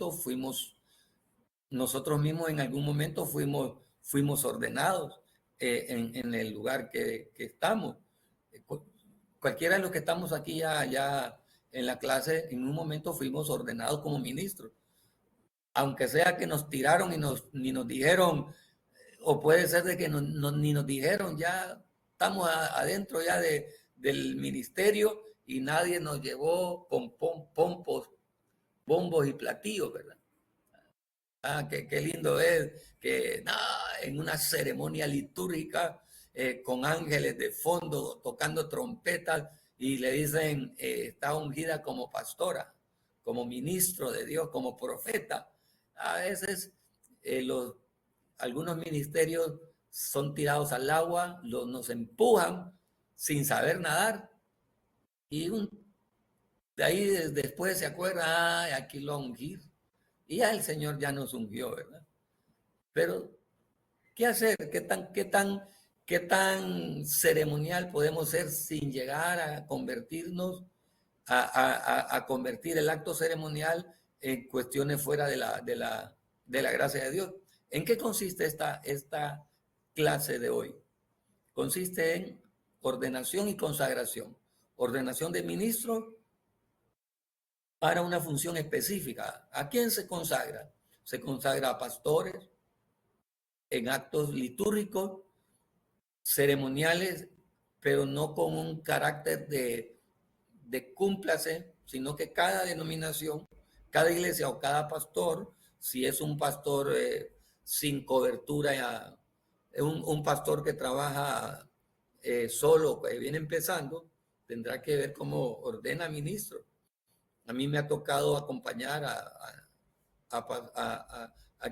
momento nosotros mismos en algún momento fuimos ordenados en el lugar que estamos. Cualquiera de los que estamos aquí ya en la clase, en un momento fuimos ordenados como ministros. Aunque sea que nos tiraron y ni nos dijeron, o puede ser de que ni nos dijeron, ya estamos adentro ya del ministerio y nadie nos llevó con pompos, bombos y platillos, ¿verdad? Qué lindo es que en una ceremonia litúrgica con ángeles de fondo tocando trompetas y le dicen está ungida como pastora, como ministro de Dios, como profeta. A veces algunos ministerios son tirados al agua, nos empujan sin saber nadar y de ahí después se acuerda, aquí lo ungir. Y ya el Señor ya nos ungió, ¿verdad? Pero, ¿qué hacer? ¿Qué tan ceremonial podemos ser sin llegar a convertirnos, a convertir el acto ceremonial en cuestiones fuera de la gracia de Dios? ¿En qué consiste esta clase de hoy? Consiste en ordenación y consagración. Ordenación de ministros para una función específica. ¿A quién se consagra? Se consagra a pastores en actos litúrgicos, ceremoniales, pero no con un carácter de cúmplase, sino que cada denominación, cada iglesia o cada pastor, si es un pastor sin cobertura, un pastor que trabaja solo, que viene empezando, tendrá que ver cómo ordena ministros. A mí me ha tocado acompañar a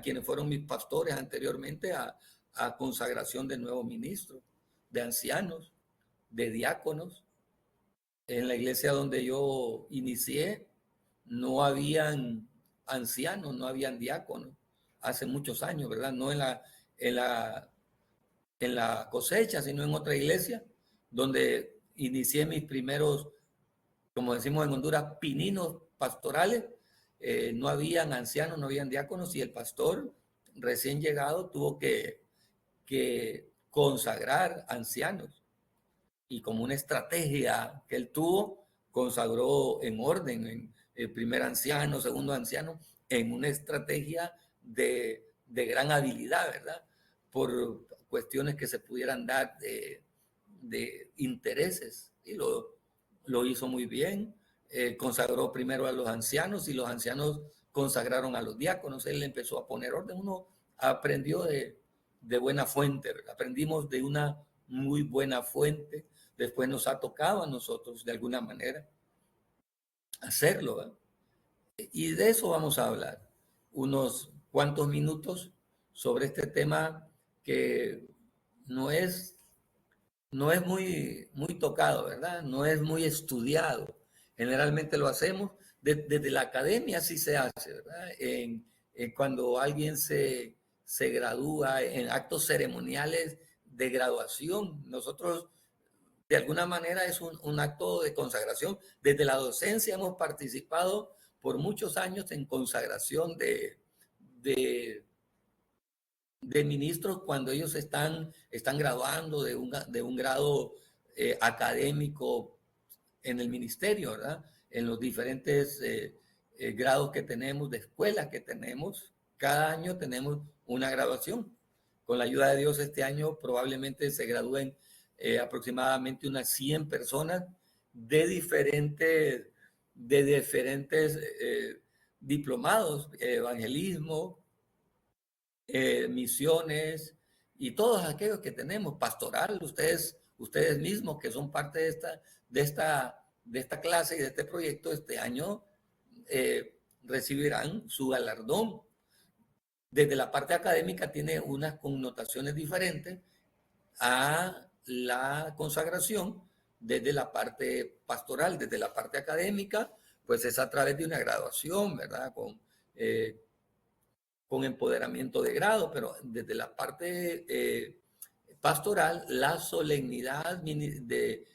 quienes fueron mis pastores anteriormente a consagración de nuevos ministros, de ancianos, de diáconos. En la iglesia donde yo inicié no habían ancianos, no habían diáconos, hace muchos años, ¿verdad? No en la cosecha, sino en otra iglesia, donde inicié mis primeros, como decimos en Honduras, pininos pastorales. No habían ancianos, no habían diáconos y el pastor recién llegado tuvo que consagrar ancianos y como una estrategia que él tuvo, consagró en orden, en el primer anciano, segundo anciano, en una estrategia de gran habilidad, ¿verdad? Por cuestiones que se pudieran dar de intereses y lo hizo muy bien. Consagró primero a los ancianos y los ancianos consagraron a los diáconos. Él empezó a poner orden. Uno aprendió de buena fuente, ¿verdad? Aprendimos de una muy buena fuente. Después nos ha tocado a nosotros de alguna manera hacerlo, ¿verdad? Y de eso vamos a hablar unos cuantos minutos sobre este tema que no es muy tocado, ¿verdad? No es muy estudiado. Generalmente lo hacemos desde la academia, sí se hace, ¿verdad? Cuando alguien se gradúa en actos ceremoniales de graduación, nosotros de alguna manera es un acto de consagración. Desde la docencia hemos participado por muchos años en consagración de ministros cuando ellos están graduando de un grado académico en el ministerio, ¿verdad? En los diferentes grados que tenemos, de escuelas que tenemos, cada año tenemos una graduación. Con la ayuda de Dios este año probablemente se gradúen aproximadamente unas 100 personas de diferentes diplomados, evangelismo, misiones y todos aquellos que tenemos, pastoral, ustedes mismos que son parte de esta clase y de este proyecto, este año recibirán su galardón. Desde la parte académica tiene unas connotaciones diferentes a la consagración. Desde la parte pastoral, desde la parte académica, pues es a través de una graduación, ¿verdad? Con empoderamiento de grado, pero desde la parte pastoral, la solemnidad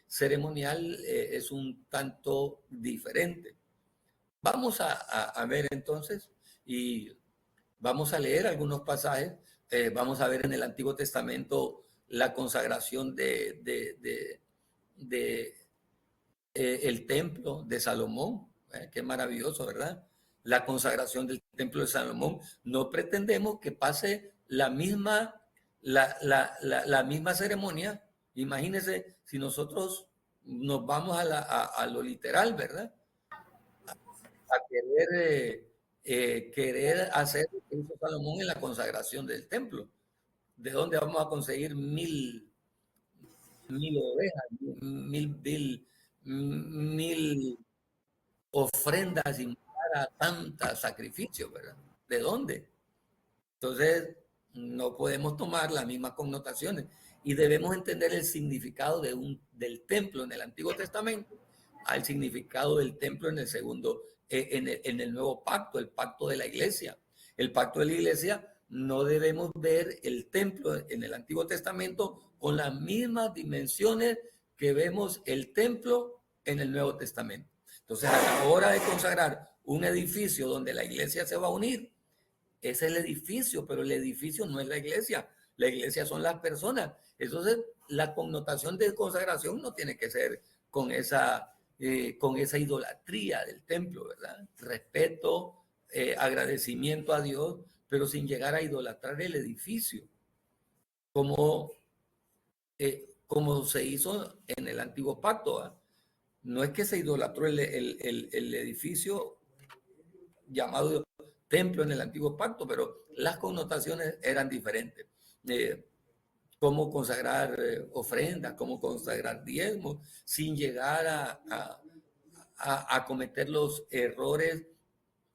ceremonial es un tanto diferente. Vamos a ver entonces, Y vamos a leer algunos pasajes. Vamos a ver en el Antiguo Testamento la consagración de el templo de Salomón. Qué maravilloso, ¿verdad? La consagración del templo de Salomón. No pretendemos que pase la misma, la misma ceremonia. Imagínense si nosotros nos vamos a lo literal, ¿verdad? A querer hacer lo que hizo Salomón en la consagración del templo. ¿De dónde vamos a conseguir mil ovejas, mil ofrendas y para tanta sacrificio, ¿verdad? ¿De dónde? Entonces, no podemos tomar las mismas connotaciones y debemos entender el significado del templo en el Antiguo Testamento al significado del templo en el segundo, en el nuevo pacto, el pacto de la iglesia. El pacto de la iglesia no debemos ver el templo en el Antiguo Testamento con las mismas dimensiones que vemos el templo en el Nuevo Testamento. Entonces, a la hora de consagrar un edificio donde la iglesia se va a unir, es el edificio, pero el edificio no es la iglesia son las personas. Entonces, la connotación de consagración no tiene que ser con esa idolatría del templo, ¿verdad? Respeto, agradecimiento a Dios, pero sin llegar a idolatrar el edificio, como, como se hizo en el antiguo pacto. ¿eh? No es que se idolatró el edificio llamado templo en el antiguo pacto, pero las connotaciones eran diferentes. Cómo consagrar ofrendas, cómo consagrar diezmos, sin llegar a cometer los errores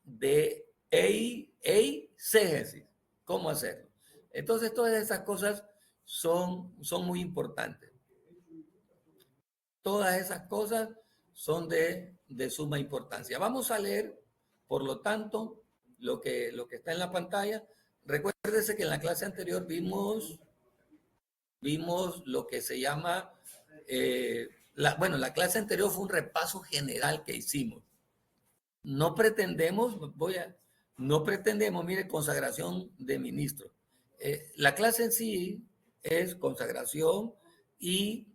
de eisegesis. ¿Cómo hacerlo? Entonces, todas esas cosas son muy importantes. Todas esas cosas son de suma importancia. Vamos a leer, por lo tanto, lo que está en la pantalla. Recuérdese que en la clase anterior vimos lo que se llama, la clase anterior fue un repaso general que hicimos. No pretendemos, mire, consagración de ministro. La clase en sí es consagración y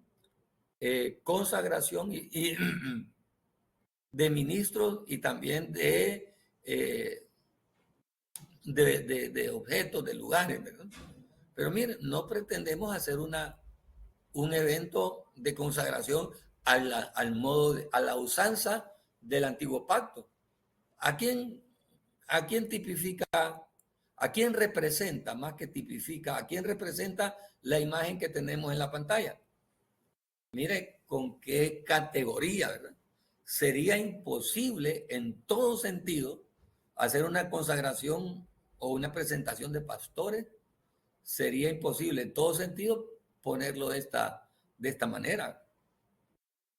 consagración y de ministros y también de objetos, de lugares, ¿verdad? Pero miren, no pretendemos hacer un evento de consagración al modo, a la usanza del antiguo pacto. ¿A quién tipifica, a quién representa, más que tipifica, a quién representa la imagen que tenemos en la pantalla? Mire con qué categoría, ¿verdad? Sería imposible en todo sentido hacer una consagración o una presentación de pastores. Sería imposible en todo sentido ponerlo de esta manera.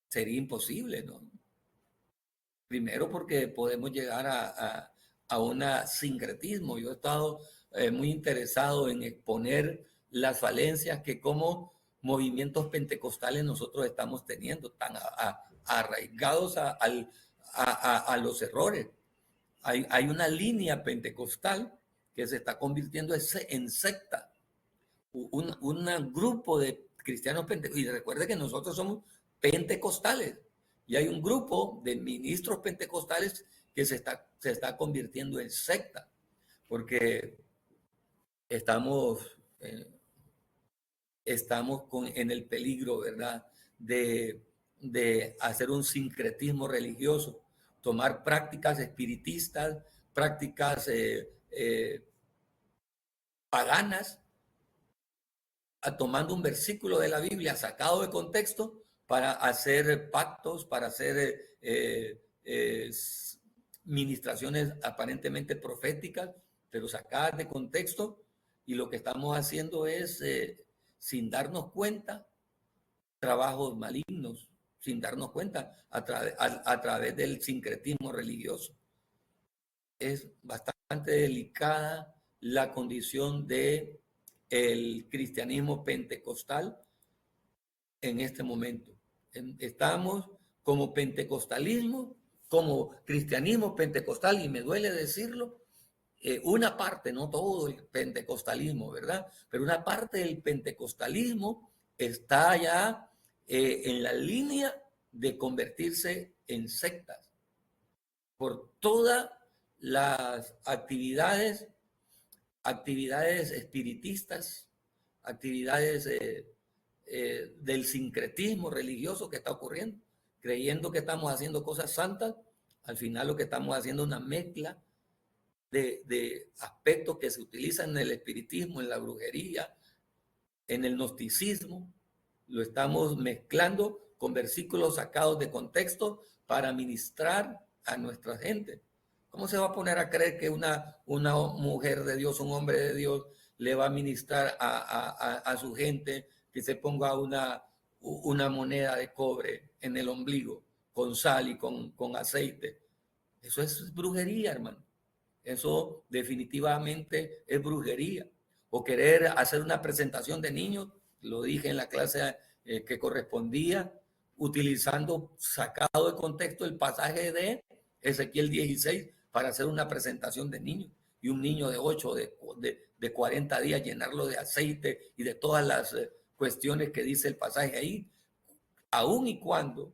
Sería imposible, ¿no? Primero porque podemos llegar a un sincretismo. Yo he estado muy interesado en exponer las falencias que como movimientos pentecostales nosotros estamos teniendo, tan arraigados a los errores. Hay una línea pentecostal que se está convirtiendo en secta. Un grupo de cristianos pentecostales, y recuerde que nosotros somos pentecostales, y hay un grupo de ministros pentecostales que se está convirtiendo en secta, porque estamos, en el peligro, ¿verdad?, de hacer un sincretismo religioso, tomar prácticas espiritistas, prácticas paganas, tomando un versículo de la Biblia sacado de contexto para hacer pactos, para hacer ministraciones aparentemente proféticas, pero sacadas de contexto, y lo que estamos haciendo es, sin darnos cuenta, trabajos malignos, sin darnos cuenta, a través del sincretismo religioso. Es bastante delicada la condición de el cristianismo pentecostal en este momento. Estamos como pentecostalismo, como cristianismo pentecostal, y me duele decirlo, una parte, no todo el pentecostalismo, ¿verdad? Pero una parte del pentecostalismo está ya en la línea de convertirse en sectas por todas las actividades espiritistas, actividades del sincretismo religioso que está ocurriendo, creyendo que estamos haciendo cosas santas, al final lo que estamos haciendo es una mezcla de aspectos que se utilizan en el espiritismo, en la brujería, en el gnosticismo, lo estamos mezclando con versículos sacados de contexto para ministrar a nuestra gente. ¿Cómo se va a poner a creer que una mujer de Dios, un hombre de Dios, le va a ministrar a su gente que se ponga una moneda de cobre en el ombligo con sal y con aceite? Eso es brujería, hermano. Eso definitivamente es brujería. O querer hacer una presentación de niños, lo dije en la clase que correspondía, utilizando, sacado de contexto el pasaje de Ezequiel 16 para hacer una presentación de niños. Y un niño de 8, de 40 días, llenarlo de aceite y de todas las cuestiones que dice el pasaje ahí. Aun y cuando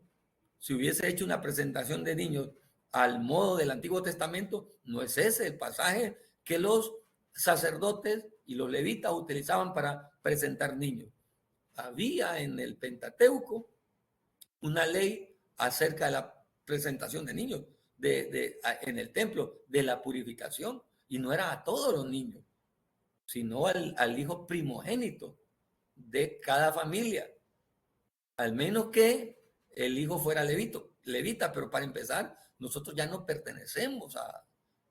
si hubiese hecho una presentación de niños al modo del Antiguo Testamento, no es ese el pasaje que los sacerdotes y los levitas utilizaban para presentar niños. Había en el Pentateuco una ley acerca de la presentación de niños en el templo, de la purificación, y no era a todos los niños, sino al hijo primogénito de cada familia, al menos que el hijo fuera levita, pero para empezar, nosotros ya no pertenecemos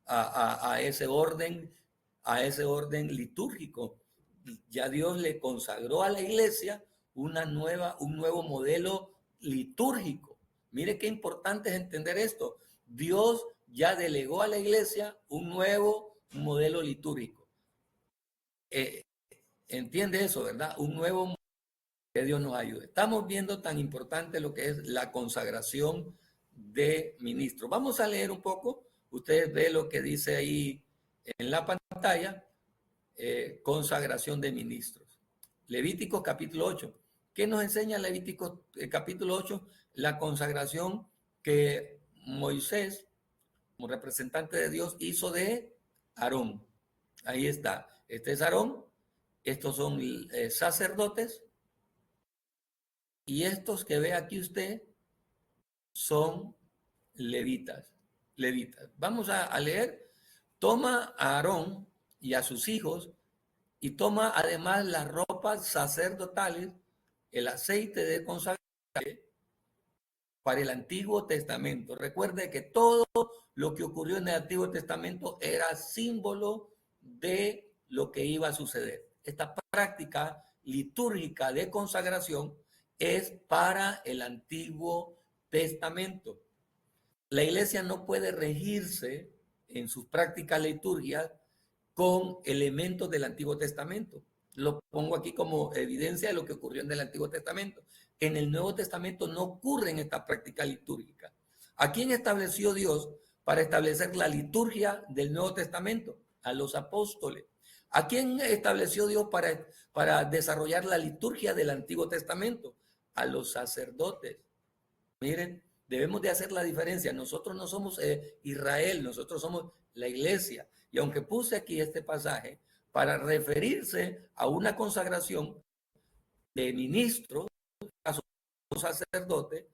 a ese orden litúrgico. Ya Dios le consagró a la iglesia un nuevo modelo litúrgico. Mire qué importante es entender esto. Dios ya delegó a la iglesia un nuevo modelo litúrgico. Entiende eso, ¿verdad? Un nuevo modelo. Que Dios nos ayude. Estamos viendo tan importante lo que es la consagración de ministros. Vamos a leer un poco. Ustedes ven lo que dice ahí en la pantalla, consagración de ministros. Levíticos capítulo 8. ¿Qué nos enseña Levíticos capítulo 8? La consagración que Moisés, como representante de Dios, hizo de Aarón. Ahí está. Este es Aarón. Estos son sacerdotes. Y estos que ve aquí usted son levitas. Vamos a leer. Toma a Aarón y a sus hijos y toma además las ropas sacerdotales, el aceite de consagración para el Antiguo Testamento. Recuerde que todo lo que ocurrió en el Antiguo Testamento era símbolo de lo que iba a suceder. Esta práctica litúrgica de consagración es para el Antiguo Testamento. La iglesia no puede regirse en sus prácticas litúrgicas con elementos del Antiguo Testamento. Lo pongo aquí como evidencia de lo que ocurrió en el Antiguo Testamento. En el Nuevo Testamento no ocurren estas prácticas litúrgicas. ¿A quién estableció Dios para establecer la liturgia del Nuevo Testamento? A los apóstoles. ¿A quién estableció Dios para desarrollar la liturgia del Antiguo Testamento? A los sacerdotes. Miren, debemos de hacer la diferencia. Nosotros no somos Israel, nosotros somos la iglesia. Y aunque puse aquí este pasaje para referirse a una consagración de ministros, a los sacerdotes,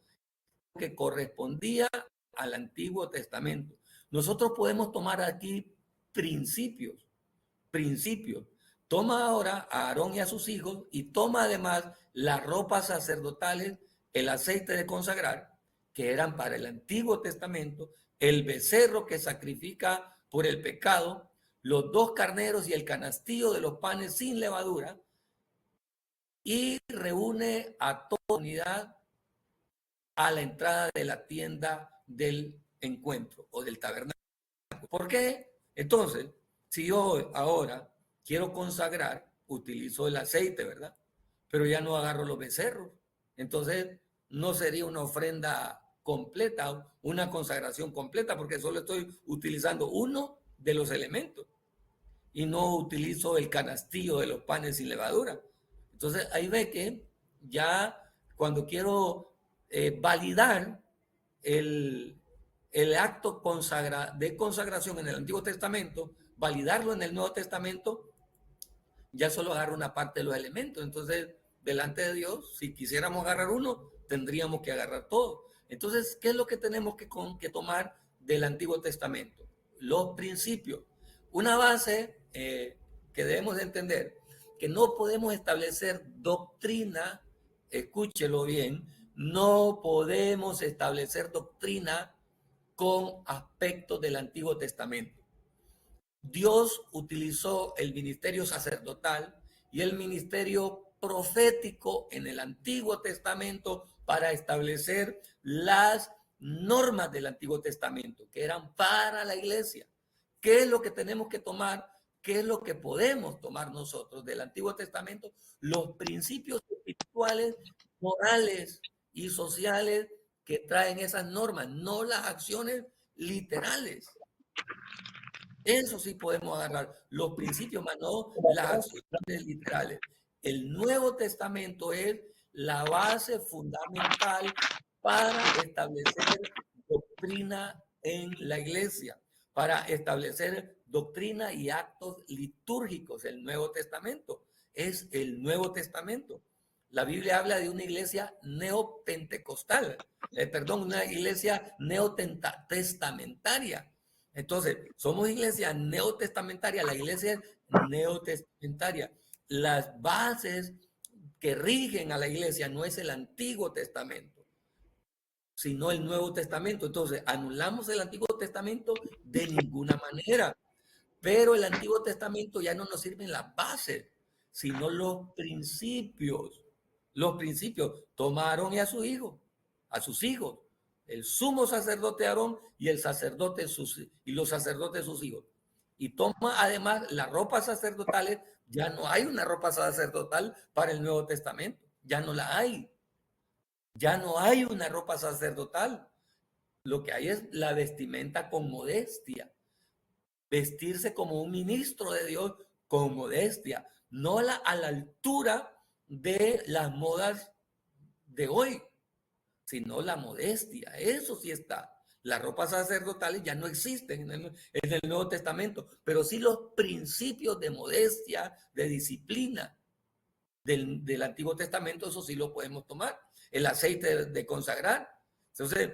que correspondía al Antiguo Testamento. Nosotros podemos tomar aquí principios. Toma ahora a Aarón y a sus hijos y toma además las ropas sacerdotales, el aceite de consagrar, que eran para el Antiguo Testamento, el becerro que sacrifica por el pecado, los 2 carneros y el canastillo de los panes sin levadura, y reúne a toda unidad a la entrada de la tienda del encuentro o del tabernáculo. ¿Por qué? Entonces, si yo ahora quiero consagrar, utilizo el aceite, ¿verdad? Pero ya no agarro los becerros. Entonces, no sería una ofrenda completa, una consagración completa, porque solo estoy utilizando uno de los elementos. y no utilizo el canastillo de los panes sin levadura. Entonces ahí ve que ya cuando quiero validar el acto de consagración en el Antiguo Testamento, validarlo en el Nuevo Testamento, ya solo agarro una parte de los elementos. Entonces, delante de Dios, si quisiéramos agarrar uno, tendríamos que agarrar todo. Entonces, ¿qué es lo que tenemos que tomar del Antiguo Testamento? Los principios. Una base que debemos de entender, que no podemos establecer doctrina, escúchelo bien, no podemos establecer doctrina con aspectos del Antiguo Testamento. Dios utilizó el ministerio sacerdotal y el ministerio profético en el Antiguo Testamento para establecer las normas del Antiguo Testamento, que eran para la iglesia. ¿Qué es lo que tenemos que tomar? ¿Qué es lo que podemos tomar nosotros del Antiguo Testamento? Los principios espirituales, morales y sociales que traen esas normas, no las acciones literales. Eso sí podemos agarrar, los principios, más no las acciones literales. El Nuevo Testamento es la base fundamental para establecer doctrina en la iglesia, para establecer doctrina y actos litúrgicos. El Nuevo Testamento es el Nuevo Testamento. La Biblia habla de una iglesia neopentecostal, una iglesia neotestamentaria. Entonces, somos iglesia neotestamentaria, la iglesia es neotestamentaria. Las bases que rigen a la iglesia no es el Antiguo Testamento, sino el Nuevo Testamento. Entonces, anulamos el Antiguo Testamento de ninguna manera, pero el Antiguo Testamento ya no nos sirven las bases, sino los principios. Los principios. Toma a Aarón y a sus hijos, el sumo sacerdote Aarón y el sacerdote y los sacerdotes sus hijos. Y toma además las ropas sacerdotales. Ya no hay una ropa sacerdotal para el Nuevo Testamento, ya no la hay. Ya no hay una ropa sacerdotal. Lo que hay es la vestimenta con modestia. Vestirse como un ministro de Dios con modestia, no a la altura de las modas de hoy, sino la modestia. Eso sí está. Las ropas sacerdotales ya no existen en el Nuevo Testamento, pero sí los principios de modestia, de disciplina del Antiguo Testamento, eso sí lo podemos tomar. El aceite de consagrar. Entonces,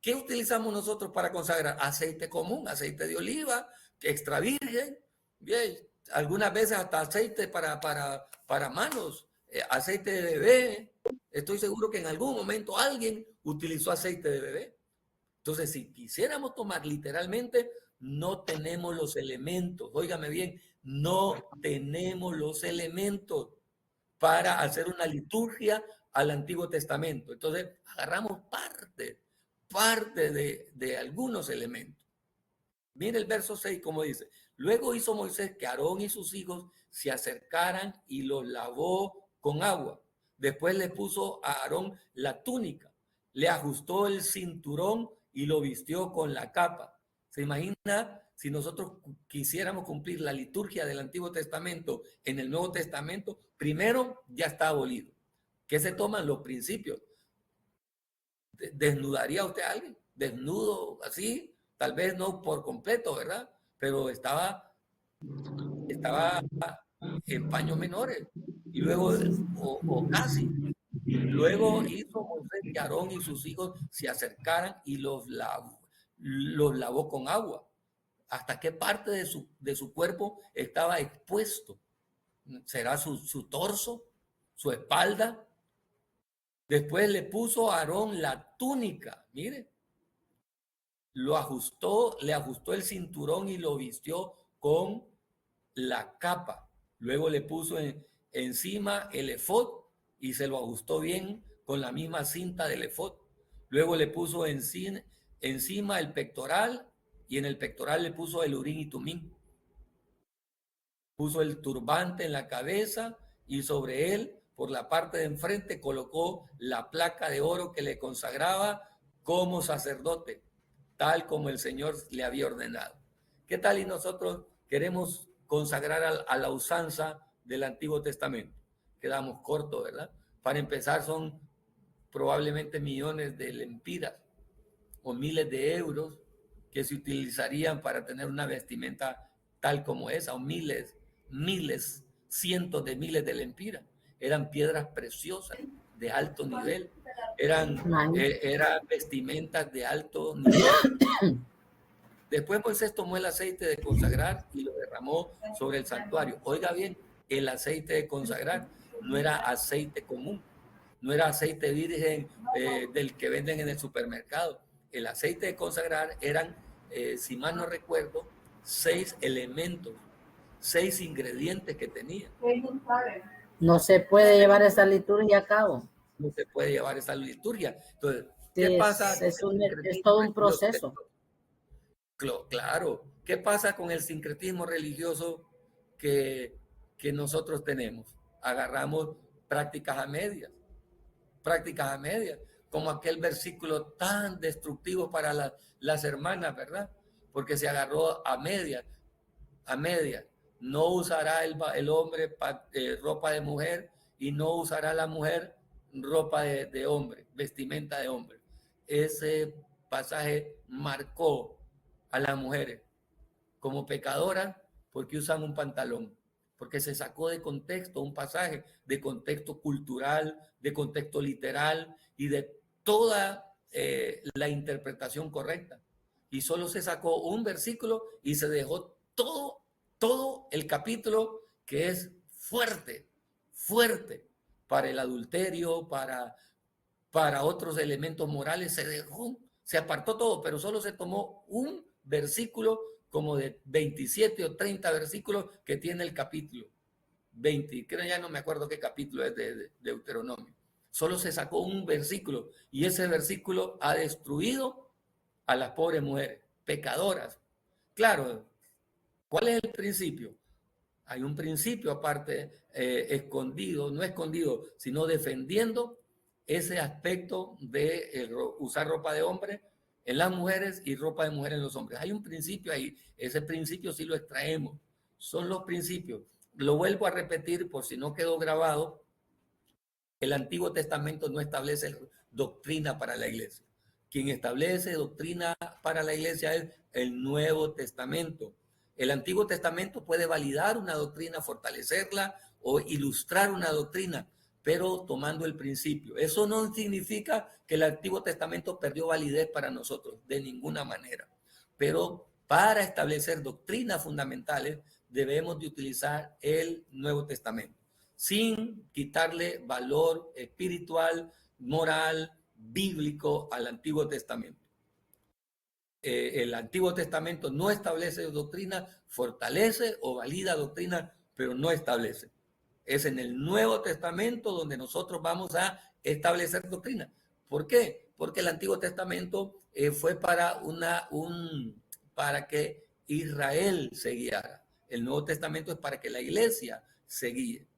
¿qué utilizamos nosotros para consagrar? Aceite común, aceite de oliva, extra virgen, bien, algunas veces hasta aceite para manos, aceite de bebé. Estoy seguro que en algún momento alguien utilizó aceite de bebé. Entonces, si quisiéramos tomar literalmente, no tenemos los elementos. Óigame bien, no tenemos los elementos para hacer una liturgia al Antiguo Testamento. Entonces, agarramos parte de algunos elementos. Mire el verso 6 como dice, luego hizo Moisés que Aarón y sus hijos se acercaran y los lavó con agua. Después le puso a Aarón la túnica, le ajustó el cinturón y lo vistió con la capa. ¿Se imagina si nosotros quisiéramos cumplir la liturgia del Antiguo Testamento en el Nuevo Testamento? Primero, ya está abolido. ¿Qué se toman los principios? ¿Desnudaría usted a alguien? ¿Desnudo así? Tal vez no por completo, ¿verdad? Pero estaba en paños menores. Y luego, o casi. Luego hizo Moisés que Aarón y sus hijos se acercaran y los lavó con agua. ¿Hasta qué parte de su cuerpo estaba expuesto? ¿Será su torso? ¿Su espalda? Después le puso a Aarón la túnica, mire, le ajustó el cinturón y lo vistió con la capa. Luego le puso encima el efod y se lo ajustó bien con la misma cinta del efod. Luego le puso encima el pectoral y en el pectoral le puso el urín y tumín. Puso el turbante en la cabeza y sobre él, por la parte de enfrente, colocó la placa de oro que le consagraba como sacerdote, tal como el Señor le había ordenado. ¿Qué tal y nosotros queremos consagrar a la usanza del Antiguo Testamento. Quedamos cortos, ¿verdad? Para empezar, son probablemente millones de lempiras o miles de euros que se utilizarían para tener una vestimenta tal como esa, o miles, cientos de miles de lempiras. Eran piedras preciosas de alto nivel, eran vestimentas de alto nivel. Después Moisés tomó el aceite de consagrar y lo derramó sobre el santuario. Oiga bien, el aceite de consagrar no era aceite común, no era aceite virgen del que venden en el supermercado. El aceite de consagrar eran, si mal no recuerdo, 6 elementos, 6 ingredientes que tenía. No se puede llevar esa liturgia a cabo. No se puede llevar esa liturgia. Entonces, ¿qué Sí, pasa? es todo un proceso. Claro, ¿qué pasa con el sincretismo religioso que nosotros tenemos? Agarramos prácticas a medias, como aquel versículo tan destructivo para las hermanas, ¿verdad? Porque se agarró a medias. No usará el hombre ropa de mujer y no usará la mujer ropa de hombre, vestimenta de hombre. Ese pasaje marcó a las mujeres como pecadoras porque usan un pantalón, porque se sacó de contexto un pasaje, de contexto cultural, de contexto literal y de toda la interpretación correcta. Y solo se sacó un versículo y se dejó todo el capítulo, que es fuerte para el adulterio, para otros elementos morales, se apartó todo, pero solo se tomó un versículo como de 27 o 30 versículos que tiene el capítulo 20, creo, ya no me acuerdo qué capítulo es de Deuteronomio. Solo se sacó un versículo y ese versículo ha destruido a las pobres mujeres, pecadoras. Claro, ¿cuál es el principio? Hay un principio aparte, escondido, no escondido, sino defendiendo ese aspecto de usar ropa de hombre en las mujeres y ropa de mujer en los hombres. Hay un principio ahí, ese principio sí lo extraemos, son los principios. Lo vuelvo a repetir por si no quedó grabado, el Antiguo Testamento no establece doctrina para la iglesia. Quien establece doctrina para la iglesia es el Nuevo Testamento. El Antiguo Testamento puede validar una doctrina, fortalecerla o ilustrar una doctrina, pero tomando el principio. Eso no significa que el Antiguo Testamento perdió validez para nosotros, de ninguna manera. Pero para establecer doctrinas fundamentales debemos de utilizar el Nuevo Testamento, sin quitarle valor espiritual, moral, bíblico al Antiguo Testamento. El Antiguo Testamento no establece doctrina, fortalece o valida doctrina, pero no establece. Es en el Nuevo Testamento donde nosotros vamos a establecer doctrina. ¿Por qué? Porque el Antiguo Testamento fue para que Israel se guiara. El Nuevo Testamento es para que la iglesia se guíe.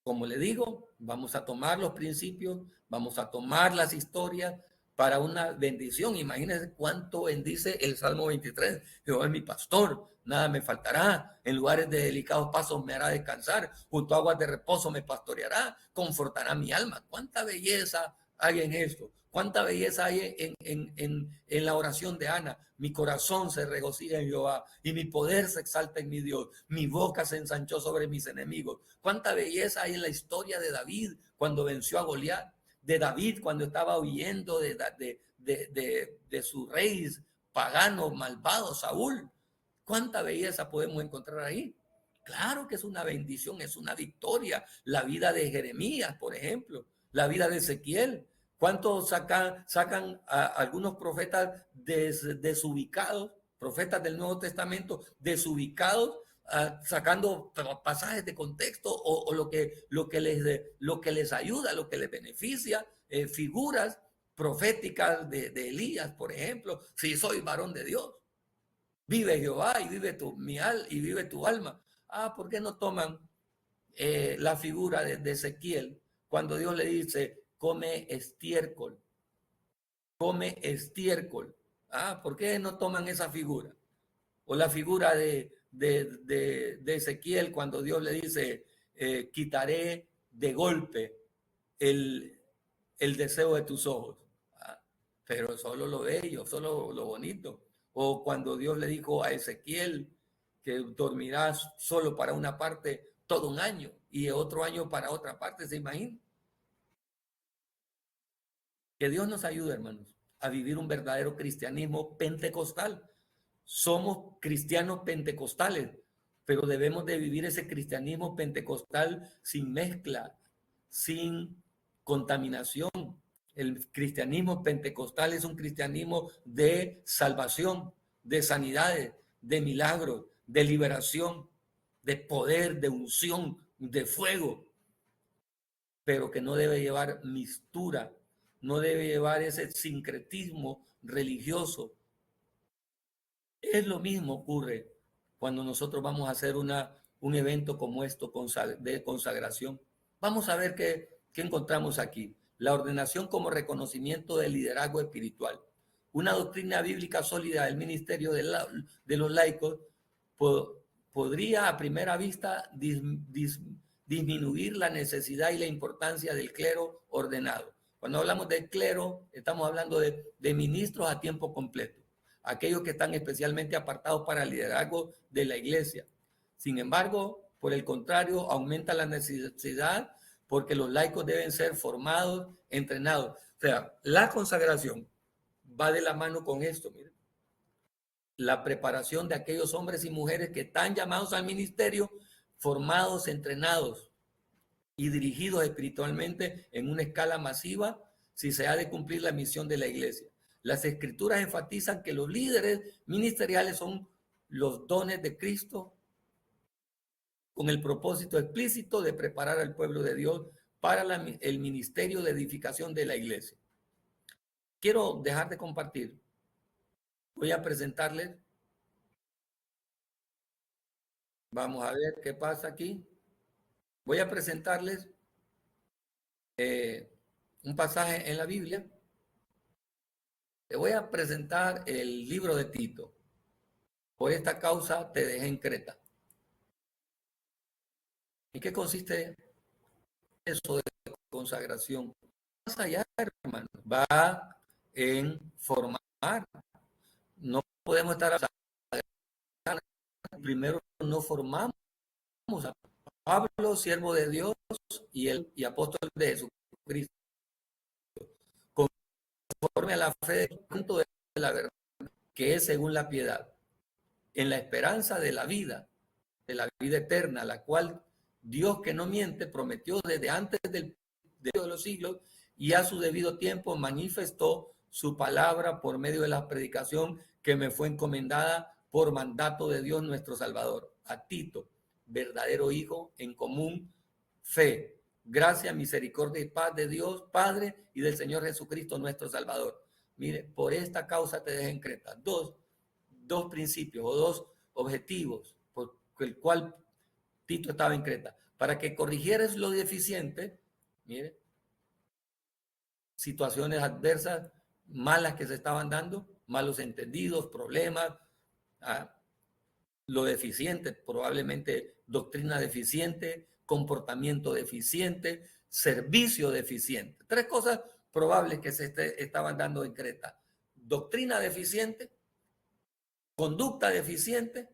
Como le digo, vamos a tomar los principios, vamos a tomar las historias para una bendición. Imagínense cuánto bendice el Salmo 23. Jehová es mi pastor, nada me faltará. En lugares de delicados pasos me hará descansar. Junto a aguas de reposo me pastoreará. Confortará mi alma. Cuánta belleza hay en esto. Cuánta belleza hay en la oración de Ana. Mi corazón se regocija en Jehová y mi poder se exalta en mi Dios. Mi boca se ensanchó sobre mis enemigos. Cuánta belleza hay en la historia de David cuando venció a Goliat, de David cuando estaba huyendo de su rey pagano, malvado, Saúl. Cuánta belleza podemos encontrar ahí. Claro que es una bendición, es una victoria. La vida de Jeremías, por ejemplo, la vida de Ezequiel. ¿Cuántos sacan a algunos profetas desubicados, profetas del Nuevo Testamento, desubicados, sacando pasajes de contexto o lo que les ayuda, lo que les beneficia, figuras proféticas de Elías, por ejemplo? Si soy varón de Dios, vive Jehová y vive y vive tu alma. ¿Por qué no toman la figura de Ezequiel cuando Dios le dice, come estiércol? ¿Por qué no toman esa figura? O la figura de de Ezequiel cuando Dios le dice, quitaré de golpe el deseo de tus ojos. Pero solo lo bello, solo lo bonito. O cuando Dios le dijo a Ezequiel que dormirás solo para una parte todo un año y otro año para otra parte, ¿se imagina? Que Dios nos ayude, hermanos, a vivir un verdadero cristianismo pentecostal. Somos cristianos pentecostales, pero debemos de vivir ese cristianismo pentecostal sin mezcla, sin contaminación. El cristianismo pentecostal es un cristianismo de salvación, de sanidades, de milagros, de liberación, de poder, de unción, de fuego, pero que no debe llevar mistura, no debe llevar ese sincretismo religioso. Es lo mismo ocurre cuando nosotros vamos a hacer un evento como esto de consagración. Vamos a ver qué encontramos aquí. La ordenación como reconocimiento del liderazgo espiritual. Una doctrina bíblica sólida del ministerio de los laicos podría a primera vista disminuir la necesidad y la importancia del clero ordenado. Cuando hablamos del clero, estamos hablando de ministros a tiempo completo, aquellos que están especialmente apartados para el liderazgo de la iglesia. Sin embargo, por el contrario, aumenta la necesidad porque los laicos deben ser formados, entrenados. O sea, la consagración va de la mano con esto, miren. La preparación de aquellos hombres y mujeres que están llamados al ministerio, formados, entrenados y dirigidos espiritualmente en una escala masiva si se ha de cumplir la misión de la iglesia. Las escrituras enfatizan que los líderes ministeriales son los dones de Cristo con el propósito explícito de preparar al pueblo de Dios para el ministerio de edificación de la iglesia. Quiero dejar de compartir. Voy a presentarles. Vamos a ver qué pasa aquí. Voy a presentarles un pasaje en la Biblia. Te voy a presentar el libro de Tito. Por esta causa te dejé en Creta. ¿En qué consiste eso de consagración? Más allá, hermano, va en formar. No podemos estar primero no formamos a Pablo, siervo de Dios y apóstol de Jesucristo, conforme a la fe de la verdad, que es según la piedad, en la esperanza de la vida eterna, la cual Dios que no miente prometió desde antes de los siglos y a su debido tiempo manifestó su palabra por medio de la predicación que me fue encomendada por mandato de Dios nuestro Salvador, a Tito, verdadero hijo en común fe, gracia, misericordia y paz de Dios Padre y del Señor Jesucristo nuestro Salvador. Mire, por esta causa te dejé en Creta. Dos principios o dos objetivos por el cual Tito estaba en Creta, para que corrigieras lo deficiente, mire, situaciones adversas, malas que se estaban dando, malos entendidos, problemas, lo deficiente, probablemente doctrina deficiente, comportamiento deficiente, servicio deficiente. Tres cosas probables que se estaban dando en Creta. Doctrina deficiente, conducta deficiente,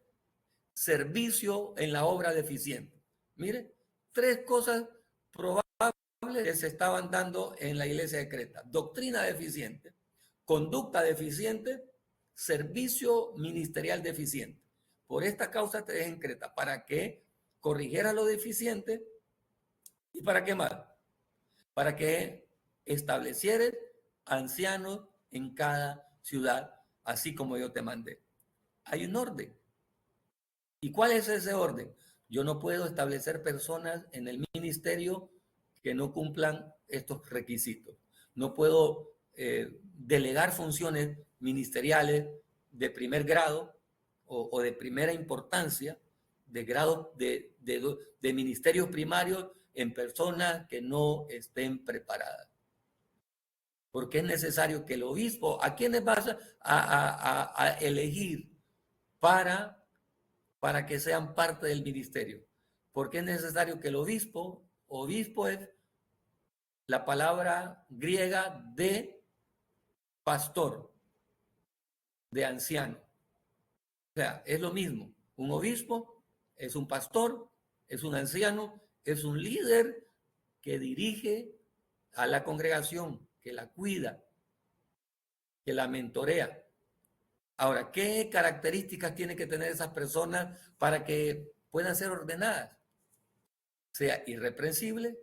servicio en la obra deficiente. Mire, tres cosas probables que se estaban dando en la iglesia de Creta. Doctrina deficiente, conducta deficiente, servicio ministerial deficiente. Por esta causa te dejé en Creta, para que corrigiera lo deficiente y para qué más, para que establecieres ancianos en cada ciudad, así como yo te mandé. Hay un orden. ¿Y cuál es ese orden? Yo no puedo establecer personas en el ministerio que no cumplan estos requisitos. No puedo delegar funciones ministeriales de primer grado o de primera importancia, de grado de ministerios primarios en personas que no estén preparadas. Porque es necesario que el obispo, ¿a quiénes vas a elegir para para que sean parte del ministerio. Porque es necesario que el obispo es la palabra griega de pastor, de anciano. O sea, es lo mismo. Un obispo es un pastor, es un anciano, es un líder que dirige a la congregación, que la cuida, que la mentorea. Ahora, ¿qué características tienen que tener esas personas para que puedan ser ordenadas? Sea irreprensible,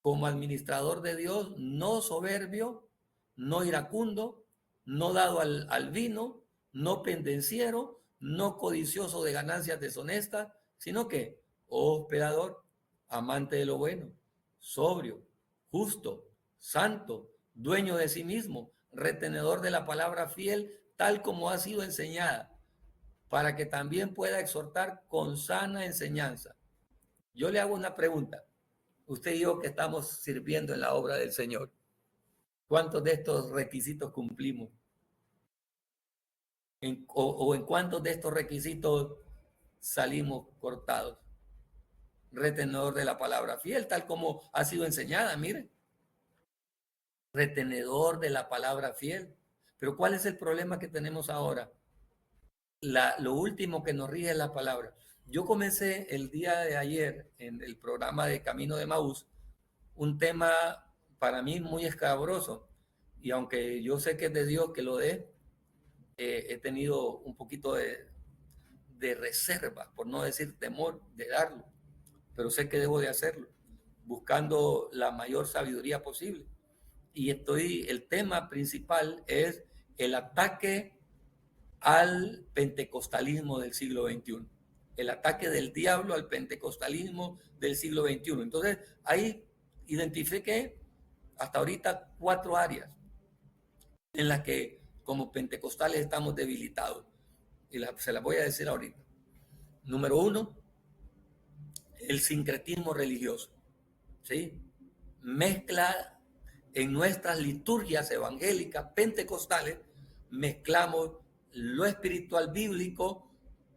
como administrador de Dios, no soberbio, no iracundo, no dado al vino, no pendenciero, no codicioso de ganancias deshonestas, sino que hospedador, amante de lo bueno, sobrio, justo, santo, dueño de sí mismo, retenedor de la palabra fiel, tal como ha sido enseñada, para que también pueda exhortar con sana enseñanza. Yo le hago una pregunta. Usted y yo que estamos sirviendo en la obra del Señor, ¿cuántos de estos requisitos cumplimos? ¿O en cuántos de estos requisitos salimos cortados? Retenedor de la palabra fiel, tal como ha sido enseñada, mire. Retenedor de la palabra fiel. Pero ¿cuál es el problema que tenemos ahora? Lo último que nos rige es la palabra. Yo comencé el día de ayer en el programa de Camino de Maús un tema para mí muy escabroso, y aunque yo sé que es de Dios que lo dé, he tenido un poquito de reserva, por no decir temor, de darlo, pero sé que debo de hacerlo, buscando la mayor sabiduría posible. Y el tema principal es el ataque al pentecostalismo del siglo XXI, el ataque del diablo al pentecostalismo del siglo XXI. Entonces, ahí identifiqué hasta ahorita 4 áreas en las que como pentecostales estamos debilitados. Y se las voy a decir ahorita. Número 1, el sincretismo religioso. ¿Sí? Mezcla en nuestras liturgias evangélicas pentecostales, mezclamos lo espiritual bíblico,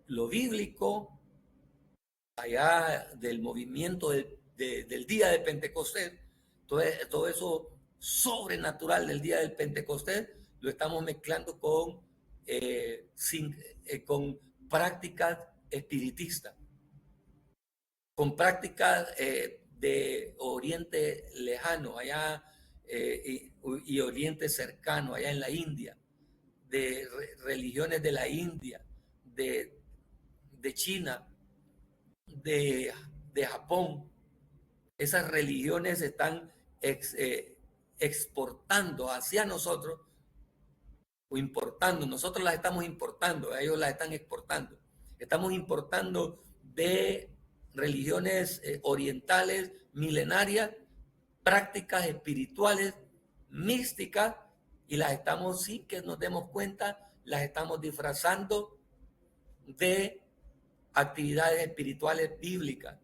lo bíblico, allá del movimiento del día de Pentecostés, todo eso sobrenatural del día del Pentecostés, lo estamos mezclando con prácticas espiritistas, con prácticas de Oriente lejano, allá y Oriente cercano, allá en la India, de religiones de la India, de China, de Japón. Esas religiones están exportando hacia nosotros o importando. Nosotros las estamos importando, ellos las están exportando. Estamos importando de religiones orientales, milenarias, prácticas espirituales, místicas, y las estamos, sin que nos demos cuenta, las estamos disfrazando de actividades espirituales bíblicas,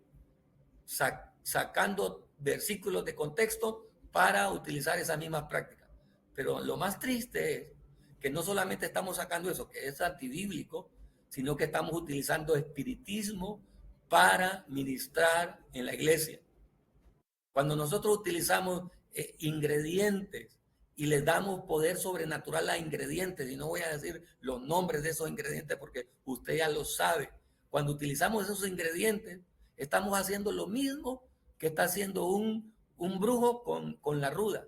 sacando versículos de contexto para utilizar esas mismas prácticas. Pero lo más triste es que no solamente estamos sacando eso, que es antibíblico, sino que estamos utilizando espiritismo para ministrar en la iglesia. Cuando nosotros utilizamos ingredientes y les damos poder sobrenatural a ingredientes, y no voy a decir los nombres de esos ingredientes porque usted ya lo sabe, cuando utilizamos esos ingredientes, estamos haciendo lo mismo que está haciendo un brujo con la ruda.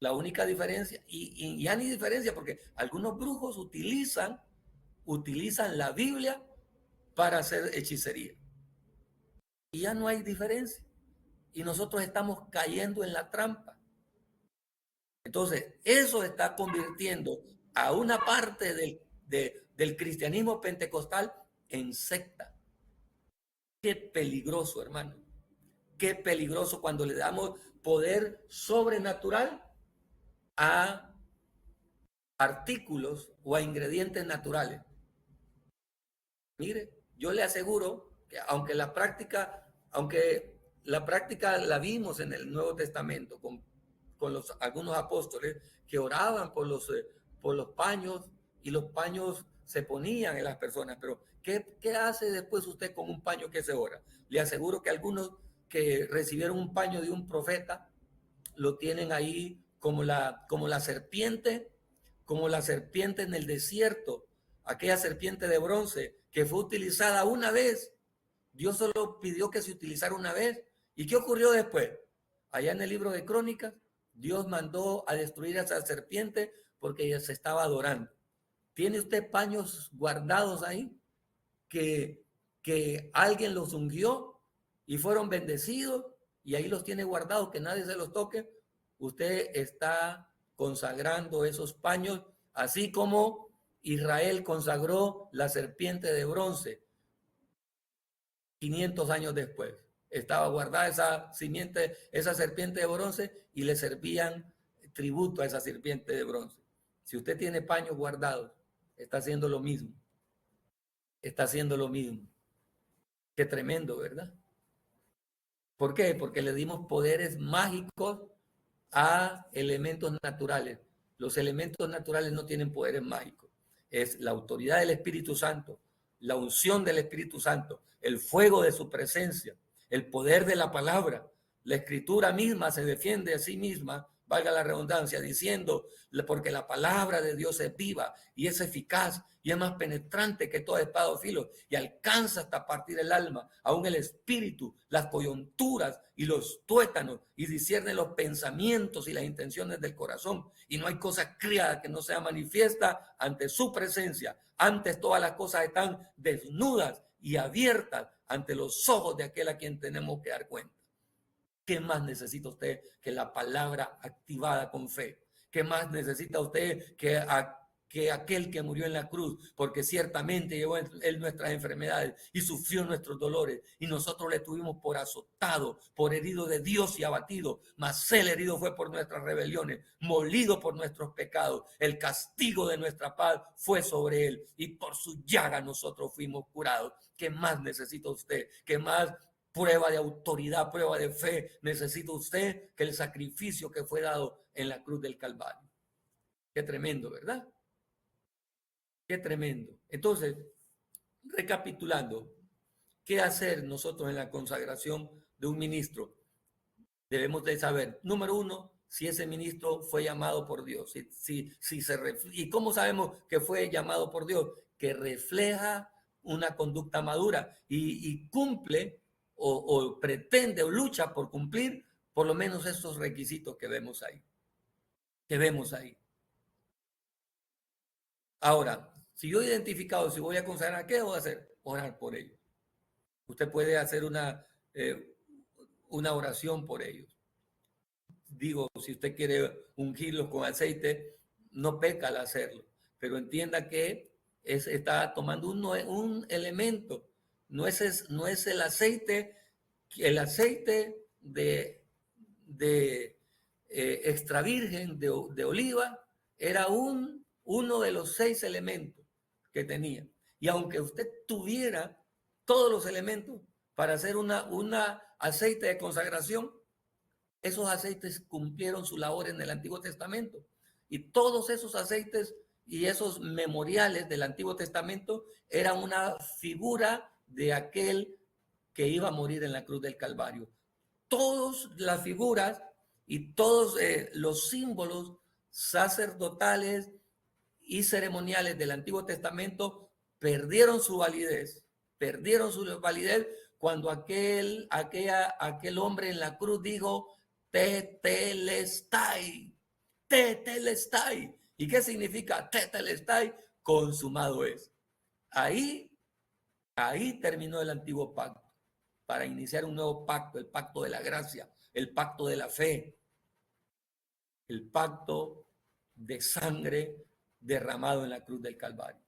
La única diferencia, y ya ni diferencia, porque algunos brujos utilizan la Biblia para hacer hechicería. Y ya no hay diferencia. Y nosotros estamos cayendo en la trampa. Entonces, eso está convirtiendo a una parte del cristianismo pentecostal en secta. Qué peligroso, hermano. Qué peligroso cuando le damos poder sobrenatural a artículos o a ingredientes naturales. Mire, yo le aseguro que aunque la práctica la vimos en el Nuevo Testamento con algunos apóstoles que oraban por los paños, y los paños se ponían en las personas, pero ¿qué hace después usted con un paño que se ora? Le aseguro que algunos que recibieron un paño de un profeta lo tienen ahí como la serpiente en el desierto, aquella serpiente de bronce que fue utilizada una vez. Dios solo pidió que se utilizara una vez. ¿Y qué ocurrió después? Allá en el libro de Crónicas, Dios mandó a destruir a esa serpiente porque ella se estaba adorando. ¿Tiene usted paños guardados ahí que alguien los ungió y fueron bendecidos y ahí los tiene guardados, que nadie se los toque? Usted está consagrando esos paños, así como Israel consagró la serpiente de bronce 500 años después. Estaba guardada esa serpiente de bronce y le servían tributo a esa serpiente de bronce. Si usted tiene paños guardados, está haciendo lo mismo. Está haciendo lo mismo. Qué tremendo, ¿verdad? ¿Por qué? Porque le dimos poderes mágicos a elementos naturales. Los elementos naturales no tienen poderes mágicos. Es la autoridad del Espíritu Santo, la unción del Espíritu Santo, el fuego de su presencia, el poder de la palabra. La escritura misma se defiende a sí misma, valga la redundancia, diciendo, porque la palabra de Dios es viva y es eficaz y es más penetrante que toda espada o filo y alcanza hasta partir el alma, aún el espíritu, las coyunturas y los tuétanos, y discierne los pensamientos y las intenciones del corazón. Y no hay cosa criada que no sea manifiesta ante su presencia. Antes todas las cosas están desnudas y abiertas ante los ojos de aquel a quien tenemos que dar cuenta. ¿Qué más necesita usted que la palabra activada con fe? ¿Qué más necesita usted que aquel que murió en la cruz? Porque ciertamente llevó él nuestras enfermedades y sufrió nuestros dolores, y nosotros le tuvimos por azotado, por herido de Dios y abatido, mas él herido fue por nuestras rebeliones, molido por nuestros pecados. El castigo de nuestra paz fue sobre él y por su llaga nosotros fuimos curados. ¿Qué más necesita usted? ¿Qué más prueba de autoridad, prueba de fe necesita usted que el sacrificio que fue dado en la cruz del Calvario? Qué tremendo, ¿verdad? Qué tremendo. Entonces, recapitulando, ¿qué hacer nosotros en la consagración de un ministro? Debemos de saber, número uno, si ese ministro fue llamado por Dios. ¿Y cómo sabemos que fue llamado por Dios? Que refleja una conducta madura y cumple o pretende o lucha por cumplir por lo menos esos requisitos que vemos ahí. Ahora, si yo he identificado si voy a consagrar, ¿qué voy a hacer? Orar por ellos. Usted puede hacer una oración por ellos. Digo, si usted quiere ungirlos con aceite, no peca al hacerlo, pero entienda que está tomando un elemento, no es el aceite de extra virgen de oliva era uno de los 6 elementos que tenía. Y aunque usted tuviera todos los elementos para hacer una aceite de consagración, esos aceites cumplieron su labor en el Antiguo Testamento. Y todos esos aceites y esos memoriales del Antiguo Testamento eran una figura de aquel que iba a morir en la cruz del Calvario. Todas las figuras y todos los símbolos sacerdotales y ceremoniales del Antiguo Testamento perdieron su validez cuando aquel hombre en la cruz dijo, tetelestai. ¿Y qué significa tetelestai? Consumado es. Ahí terminó el antiguo pacto para iniciar un nuevo pacto, el pacto de la gracia, el pacto de la fe, el pacto de sangre derramado en la cruz del Calvario.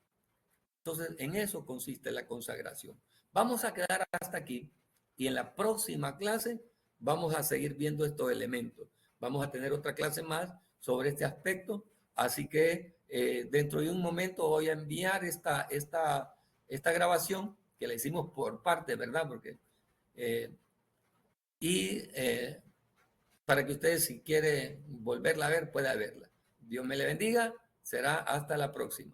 Entonces, en eso consiste la consagración. Vamos a quedar hasta aquí y en la próxima clase vamos a seguir viendo estos elementos. Vamos a tener otra clase más sobre este aspecto, así que dentro de un momento voy a enviar esta grabación que la hicimos por parte, ¿verdad? Porque para que ustedes, si quieren volverla a ver, pueda verla. Dios me le bendiga. Será hasta la próxima.